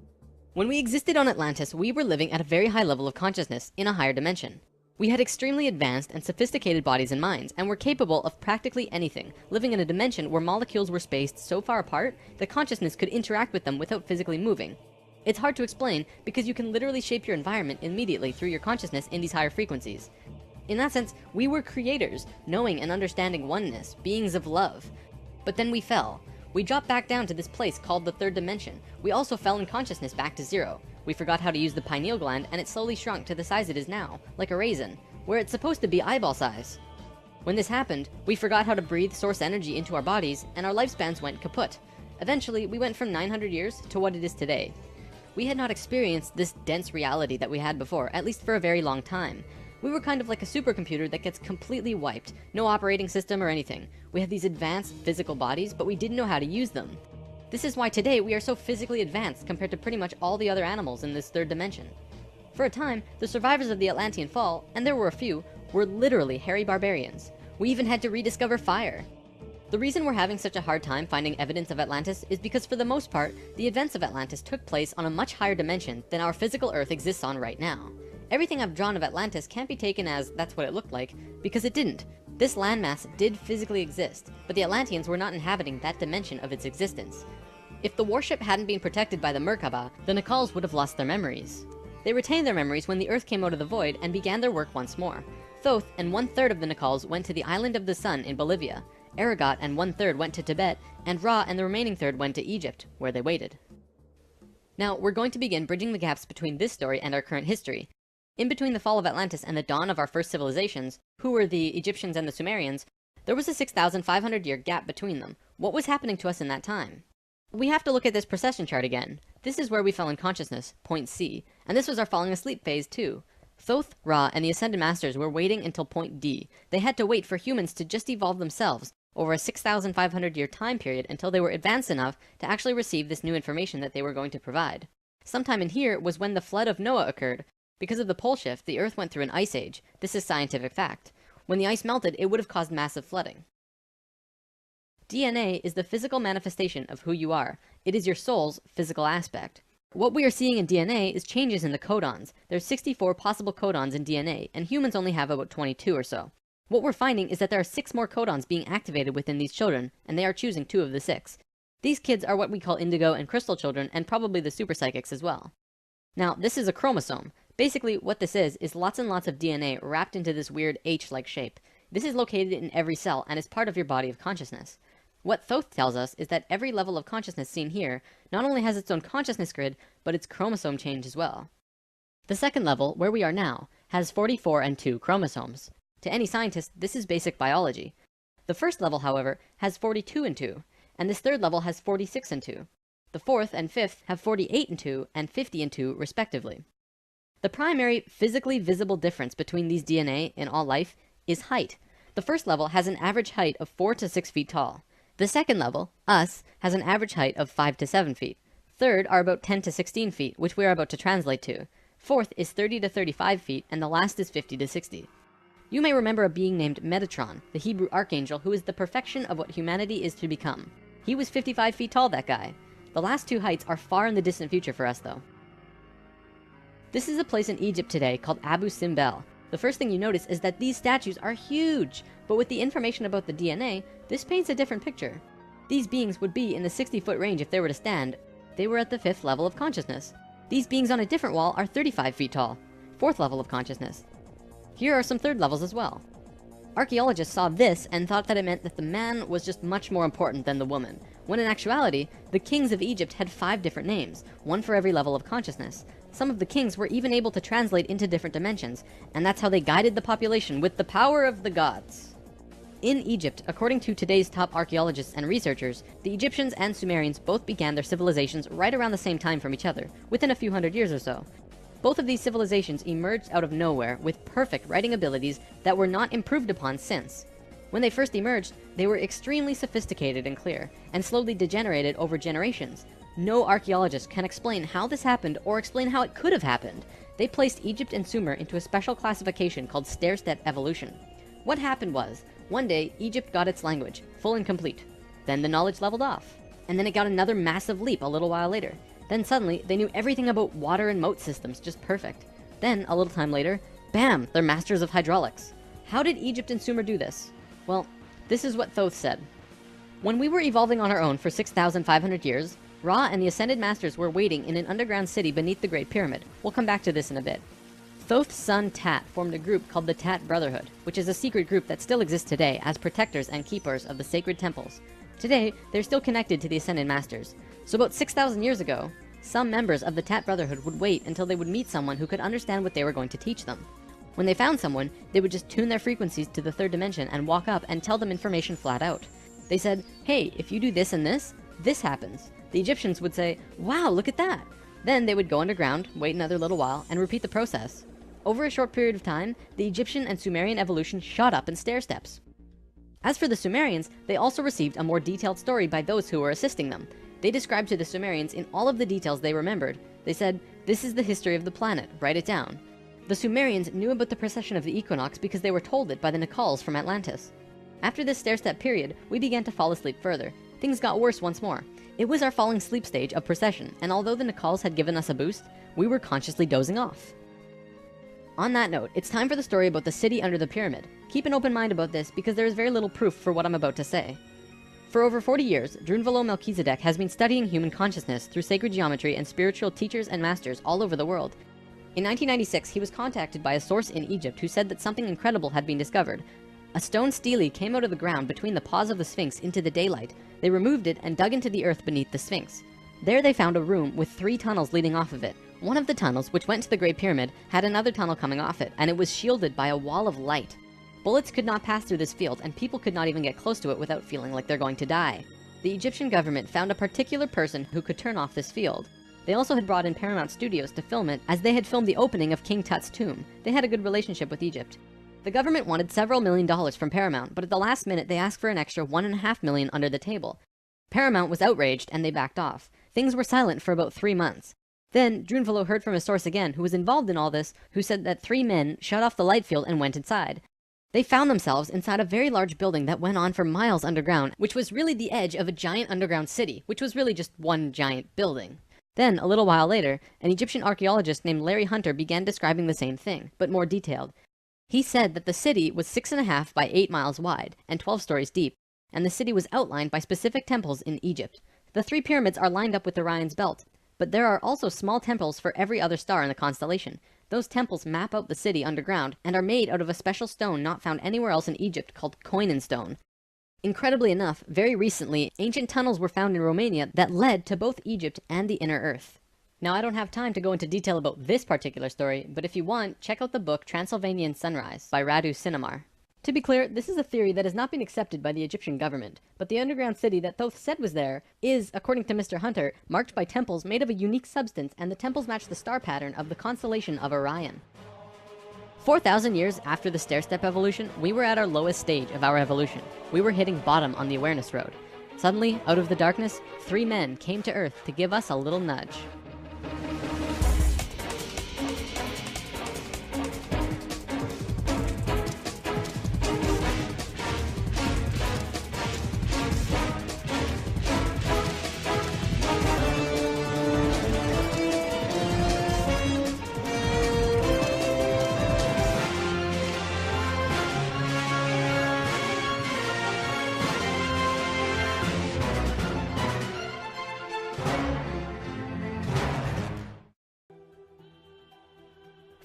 When we existed on Atlantis, we were living at a very high level of consciousness in a higher dimension. We had extremely advanced and sophisticated bodies and minds, and were capable of practically anything, living in a dimension where molecules were spaced so far apart that consciousness could interact with them without physically moving. It's hard to explain because you can literally shape your environment immediately through your consciousness in these higher frequencies. In that sense, we were creators, knowing and understanding oneness, beings of love. But then we fell. We dropped back down to this place called the third dimension. We also fell in consciousness back to zero. We forgot how to use the pineal gland, and it slowly shrunk to the size it is now, like a raisin, where it's supposed to be eyeball size. When this happened, we forgot how to breathe source energy into our bodies, and our lifespans went kaput. Eventually, we went from 900 years to what it is today. We had not experienced this dense reality that we had before, at least for a very long time. We were kind of like a supercomputer that gets completely wiped. No operating system or anything. We had these advanced physical bodies, but we didn't know how to use them. This is why today we are so physically advanced compared to pretty much all the other animals in this third dimension. For a time, the survivors of the Atlantean fall, and there were a few, were literally hairy barbarians. We even had to rediscover fire. The reason we're having such a hard time finding evidence of Atlantis is because for the most part, the events of Atlantis took place on a much higher dimension than our physical Earth exists on right now. Everything I've drawn of Atlantis can't be taken as that's what it looked like, because it didn't. This landmass did physically exist, but the Atlanteans were not inhabiting that dimension of its existence. If the warship hadn't been protected by the Merkaba, the Nacals would have lost their memories. They retained their memories when the Earth came out of the void and began their work once more. Thoth and 1/3 of the Nacals went to the Island of the Sun in Bolivia. Aragot and 1/3 went to Tibet, and Ra and the remaining third went to Egypt, where they waited. Now, we're going to begin bridging the gaps between this story and our current history. In between the fall of Atlantis and the dawn of our first civilizations, who were the Egyptians and the Sumerians, there was a 6,500-year gap between them. What was happening to us in that time? We have to look at this precession chart again. This is where we fell in consciousness, point C, and this was our falling asleep phase too. Thoth, Ra, and the Ascended Masters were waiting until point D. They had to wait for humans to just evolve themselves over a 6,500-year time period until they were advanced enough to actually receive this new information that they were going to provide. Sometime in here was when the flood of Noah occurred. Because of the pole shift, the Earth went through an ice age. This is scientific fact. When the ice melted, it would have caused massive flooding. DNA is the physical manifestation of who you are. It is your soul's physical aspect. What we are seeing in DNA is changes in the codons. There's 64 possible codons in DNA, and humans only have about 22 or so. What we're finding is that there are 6 more codons being activated within these children, and they are choosing 2 of the 6. These kids are what we call indigo and crystal children, and probably the super psychics as well. Now, this is a chromosome. Basically, what this is lots and lots of DNA wrapped into this weird H-like shape. This is located in every cell and is part of your body of consciousness. What Thoth tells us is that every level of consciousness seen here not only has its own consciousness grid, but its chromosome change as well. The second level, where we are now, has 44 and 2 chromosomes. To any scientist, this is basic biology. The first level, however, has 42 and 2, and this third level has 46 and 2. The fourth and fifth have 48 and 2 and 50 and 2 respectively. The primary physically visible difference between these DNA in all life is height. The first level has an average height of 4 to 6 feet tall. The second level, us, has an average height of 5 to 7 feet. Third are about 10 to 16 feet, which we are about to translate to. Fourth is 30 to 35 feet, and the last is 50 to 60. You may remember a being named Metatron, the Hebrew archangel who is the perfection of what humanity is to become. He was 55 feet tall, that guy. The last 2 heights are far in the distant future for us, though. This is a place in Egypt today called Abu Simbel. The first thing you notice is that these statues are huge, but with the information about the DNA, this paints a different picture. These beings would be in the 60-foot range if they were to stand. They were at the 5th level of consciousness. These beings on a different wall are 35 feet tall, 4th level of consciousness. Here are some 3rd levels as well. Archaeologists saw this and thought that it meant that the man was just much more important than the woman, when in actuality, the kings of Egypt had 5 different names, one for every level of consciousness. Some of the kings were even able to translate into different dimensions, and that's how they guided the population with the power of the gods. In Egypt, according to today's top archaeologists and researchers, the Egyptians and Sumerians both began their civilizations right around the same time from each other, within a few hundred years or so. Both of these civilizations emerged out of nowhere with perfect writing abilities that were not improved upon since. When they first emerged, they were extremely sophisticated and clear, and slowly degenerated over generations. No archaeologist can explain how this happened or explain how it could have happened. They placed Egypt and Sumer into a special classification called stair-step evolution. What happened was, one day, Egypt got its language, full and complete. Then the knowledge leveled off. And then it got another massive leap a little while later. Then suddenly, they knew everything about water and moat systems just perfect. Then, a little time later, bam, they're masters of hydraulics. How did Egypt and Sumer do this? Well, this is what Thoth said. When we were evolving on our own for 6,500 years, Ra and the Ascended Masters were waiting in an underground city beneath the Great Pyramid. We'll come back to this in a bit. Thoth's son Tat formed a group called the Tat Brotherhood, which is a secret group that still exists today as protectors and keepers of the sacred temples. Today, they're still connected to the Ascended Masters. So about 6,000 years ago, some members of the Tat Brotherhood would wait until they would meet someone who could understand what they were going to teach them. When they found someone, they would just tune their frequencies to the 3rd dimension and walk up and tell them information flat out. They said, hey, if you do this and this happens. The Egyptians would say, wow, look at that. Then they would go underground, wait another little while, and repeat the process. Over a short period of time, the Egyptian and Sumerian evolution shot up in stair steps. As for the Sumerians, they also received a more detailed story by those who were assisting them. They described to the Sumerians in all of the details they remembered. They said, "This is the history of the planet, write it down." The Sumerians knew about the precession of the equinox because they were told it by the Nacals from Atlantis. After this stair-step period, we began to fall asleep further. Things got worse once more. It was our falling sleep stage of precession, and although the Nacals had given us a boost, we were consciously dozing off. On that note, it's time for the story about the city under the pyramid. Keep an open mind about this because there is very little proof for what I'm about to say. For over 40 years, Drunvalo Melchizedek has been studying human consciousness through sacred geometry and spiritual teachers and masters all over the world. In 1996, he was contacted by a source in Egypt who said that something incredible had been discovered. A stone stele came out of the ground between the paws of the Sphinx into the daylight. They removed it and dug into the earth beneath the Sphinx. There they found a room with 3 tunnels leading off of it. One of the tunnels, which went to the Great Pyramid, had another tunnel coming off it, and it was shielded by a wall of light. Bullets could not pass through this field, and people could not even get close to it without feeling like they're going to die. The Egyptian government found a particular person who could turn off this field. They also had brought in Paramount Studios to film it, as they had filmed the opening of King Tut's tomb. They had a good relationship with Egypt. The government wanted several $1 million from Paramount, but at the last minute they asked for an extra $1.5 million under the table. Paramount was outraged and they backed off. Things were silent for about 3 months. Then Drunvalo heard from a source again who was involved in all this, who said that 3 men shut off the light field and went inside. They found themselves inside a very large building that went on for miles underground, which was really the edge of a giant underground city, which was really just one giant building. Then, a little while later, an Egyptian archaeologist named Larry Hunter began describing the same thing, but more detailed. He said that the city was 6.5 by 8 miles wide and 12 stories deep, and the city was outlined by specific temples in Egypt. The 3 pyramids are lined up with Orion's belt, but there are also small temples for every other star in the constellation. Those temples map out the city underground and are made out of a special stone not found anywhere else in Egypt called Koinen stone. Incredibly enough, very recently, ancient tunnels were found in Romania that led to both Egypt and the inner earth. Now, I don't have time to go into detail about this particular story, but if you want, check out the book Transylvanian Sunrise by Radu Sinamar. To be clear, this is a theory that has not been accepted by the Egyptian government, but the underground city that Thoth said was there is, according to Mr. Hunter, marked by temples made of a unique substance, and the temples match the star pattern of the constellation of Orion. 4,000 years after the stair-step evolution, we were at our lowest stage of our evolution. We were hitting bottom on the awareness road. Suddenly, out of the darkness, 3 men came to Earth to give us a little nudge.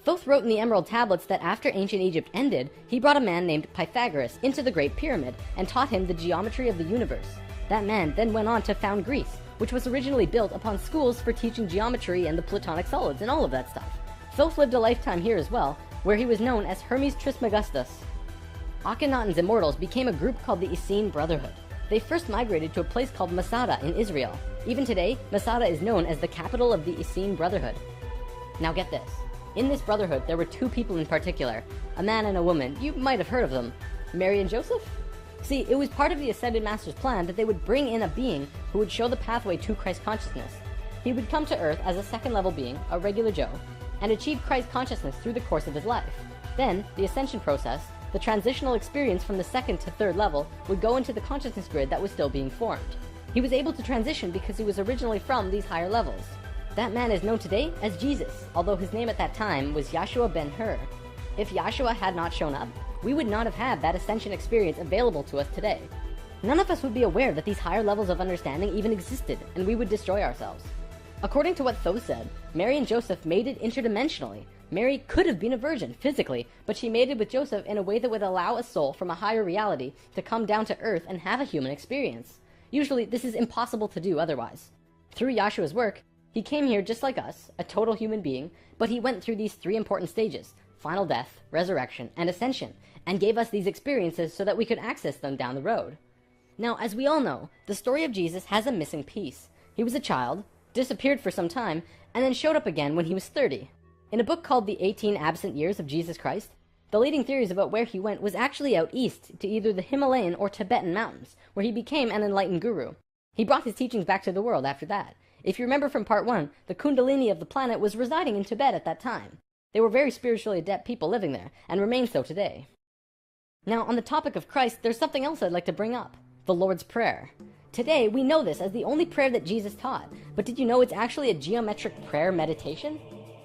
Thoth wrote in the Emerald Tablets that after ancient Egypt ended, he brought a man named Pythagoras into the Great Pyramid and taught him the geometry of the universe. That man then went on to found Greece, which was originally built upon schools for teaching geometry and the Platonic solids and all of that stuff. Thoth lived a lifetime here as well, where he was known as Hermes Trismegistus. Akhenaten's immortals became a group called the Essene Brotherhood. They first migrated to a place called Masada in Israel. Even today, Masada is known as the capital of the Essene Brotherhood. Now get this. In this brotherhood, there were 2 people in particular, a man and a woman. You might have heard of them. Mary and Joseph? See, it was part of the Ascended Master's plan that they would bring in a being who would show the pathway to Christ consciousness. He would come to Earth as a second-level being, a regular Joe, and achieve Christ consciousness through the course of his life. Then, the ascension process, the transitional experience from the 2nd to 3rd level, would go into the consciousness grid that was still being formed. He was able to transition because he was originally from these higher levels. That man is known today as Jesus, although his name at that time was Yahshua ben Hur. If Yahshua had not shown up, we would not have had that ascension experience available to us today. None of us would be aware that these higher levels of understanding even existed, and we would destroy ourselves. According to what Thoth said, Mary and Joseph mated interdimensionally. Mary could have been a virgin, physically, but she mated with Joseph in a way that would allow a soul from a higher reality to come down to Earth and have a human experience. Usually, this is impossible to do otherwise. Through Yahshua's work, he came here just like us, a total human being, but he went through these 3 important stages: final death, resurrection, and ascension, and gave us these experiences so that we could access them down the road. Now, as we all know, the story of Jesus has a missing piece. He was a child, disappeared for some time, and then showed up again when he was 30. In a book called The 18 Absent Years of Jesus Christ, the leading theories about where he went was actually out east to either the Himalayan or Tibetan mountains, where he became an enlightened guru. He brought his teachings back to the world after that. If you remember from part 1, the Kundalini of the planet was residing in Tibet at that time. They were very spiritually adept people living there, and remain so today. Now, on the topic of Christ, there's something else I'd like to bring up. The Lord's Prayer. Today, we know this as the only prayer that Jesus taught, but did you know it's actually a geometric prayer meditation?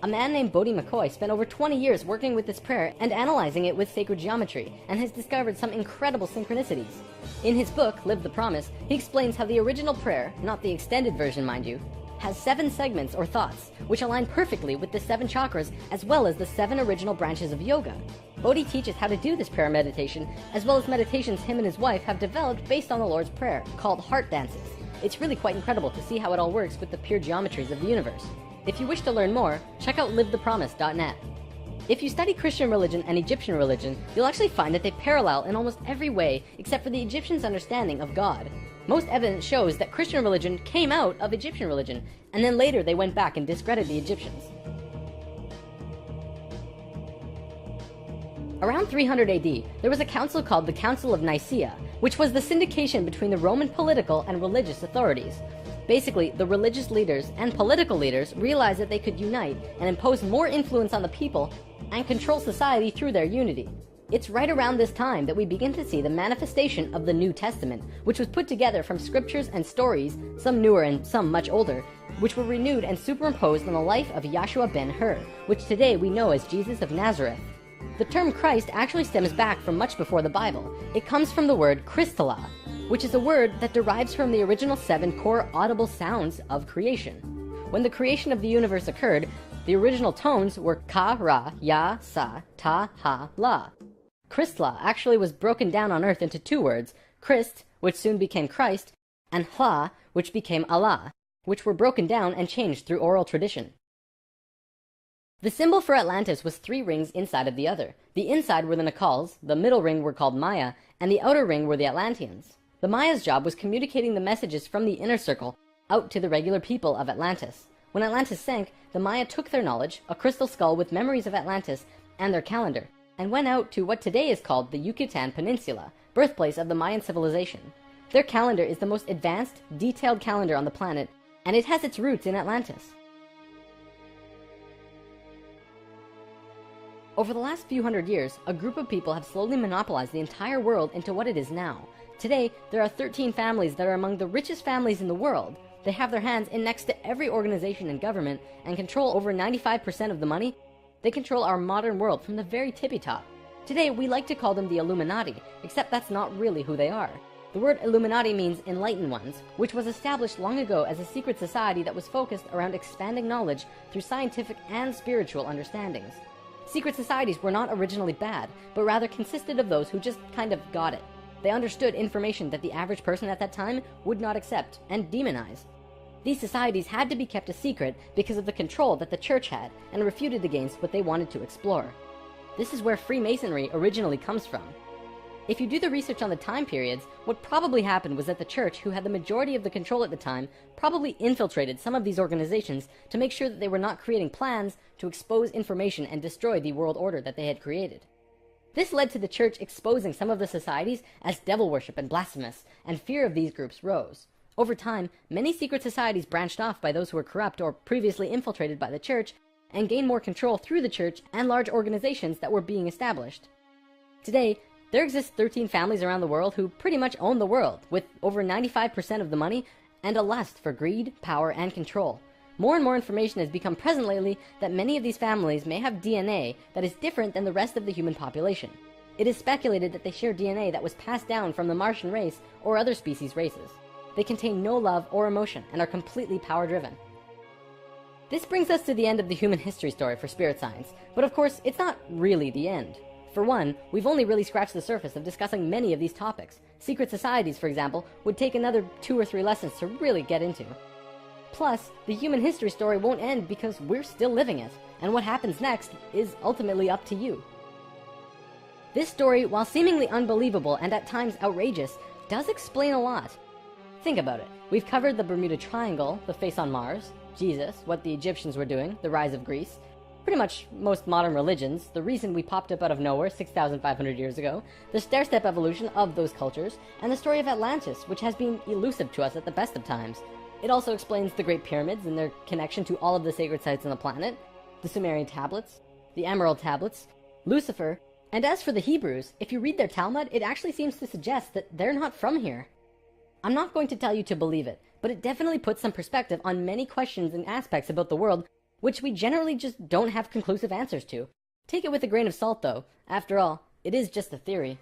A man named Bodhi McCoy spent over 20 years working with this prayer and analyzing it with sacred geometry, and has discovered some incredible synchronicities. In his book, Live the Promise, he explains how the original prayer, not the extended version mind you, has 7 segments or thoughts, which align perfectly with the 7 chakras as well as the 7 original branches of yoga. Bodhi teaches how to do this prayer meditation, as well as meditations him and his wife have developed based on the Lord's Prayer, called heart dances. It's really quite incredible to see how it all works with the pure geometries of the universe. If you wish to learn more, check out livethepromise.net. If you study Christian religion and Egyptian religion, you'll actually find that they parallel in almost every way except for the Egyptians' understanding of God. Most evidence shows that Christian religion came out of Egyptian religion, and then later they went back and discredited the Egyptians. Around 300 AD, there was a council called the Council of Nicaea, which was the syndication between the Roman political and religious authorities. Basically, the religious leaders and political leaders realized that they could unite and impose more influence on the people and control society through their unity. It's right around this time that we begin to see the manifestation of the New Testament, which was put together from scriptures and stories, some newer and some much older, which were renewed and superimposed on the life of Yahshua ben Hur, which today we know as Jesus of Nazareth. The term Christ actually stems back from much before the Bible. It comes from the word Christala, which is a word that derives from the original 7 core audible sounds of creation. When the creation of the universe occurred, the original tones were ka, ra, ya, sa, ta, ha, la. Christla actually was broken down on earth into 2 words, Christ, which soon became Christ, and Hla, which became Allah, which were broken down and changed through oral tradition. The symbol for Atlantis was 3 rings inside of the other. The inside were the Nakals, the middle ring were called Maya, and the outer ring were the Atlanteans. The Maya's job was communicating the messages from the inner circle out to the regular people of Atlantis. When Atlantis sank, the Maya took their knowledge, a crystal skull with memories of Atlantis, and their calendar, and went out to what today is called the Yucatan Peninsula, birthplace of the Mayan civilization. Their calendar is the most advanced, detailed calendar on the planet, and it has its roots in Atlantis. Over the last few hundred years, a group of people have slowly monopolized the entire world into what it is now. Today, there are 13 families that are among the richest families in the world. They have their hands in next to every organization and government and control over 95% of the money. They control our modern world from the very tippy top. Today, we like to call them the Illuminati, except that's not really who they are. The word Illuminati means enlightened ones, which was established long ago as a secret society that was focused around expanding knowledge through scientific and spiritual understandings. Secret societies were not originally bad, but rather consisted of those who just kind of got it. They understood information that the average person at that time would not accept and demonize. These societies had to be kept a secret because of the control that the church had and refuted against what they wanted to explore. This is where Freemasonry originally comes from. If you do the research on the time periods, what probably happened was that the church, who had the majority of the control at the time, probably infiltrated some of these organizations to make sure that they were not creating plans to expose information and destroy the world order that they had created. This led to the church exposing some of the societies as devil worship and blasphemous, and fear of these groups rose. Over time, many secret societies branched off by those who were corrupt or previously infiltrated by the church, and gained more control through the church and large organizations that were being established. Today, there exist 13 families around the world who pretty much own the world, with over 95% of the money and a lust for greed, power, and control. More and more information has become present lately that many of these families may have DNA that is different than the rest of the human population. It is speculated that they share DNA that was passed down from the Martian race or other species races. They contain no love or emotion and are completely power-driven. This brings us to the end of the human history story for spirit science, but of course, it's not really the end. For one, we've only really scratched the surface of discussing many of these topics. Secret societies, for example, would take another 2 or 3 lessons to really get into. Plus, the human history story won't end because we're still living it, and what happens next is ultimately up to you. This story, while seemingly unbelievable and at times outrageous, does explain a lot. Think about it. We've covered the Bermuda Triangle, the face on Mars, Jesus, what the Egyptians were doing, the rise of Greece, Pretty much most modern religions, the reason we popped up out of nowhere 6,500 years ago, the stair-step evolution of those cultures, and the story of Atlantis, which has been elusive to us at the best of times. It also explains the Great Pyramids and their connection to all of the sacred sites on the planet, the Sumerian tablets, the Emerald tablets, Lucifer, and as for the Hebrews, if you read their Talmud, it actually seems to suggest that they're not from here. I'm not going to tell you to believe it, but it definitely puts some perspective on many questions and aspects about the world which we generally just don't have conclusive answers to. Take it with a grain of salt though. After all, it is just a theory.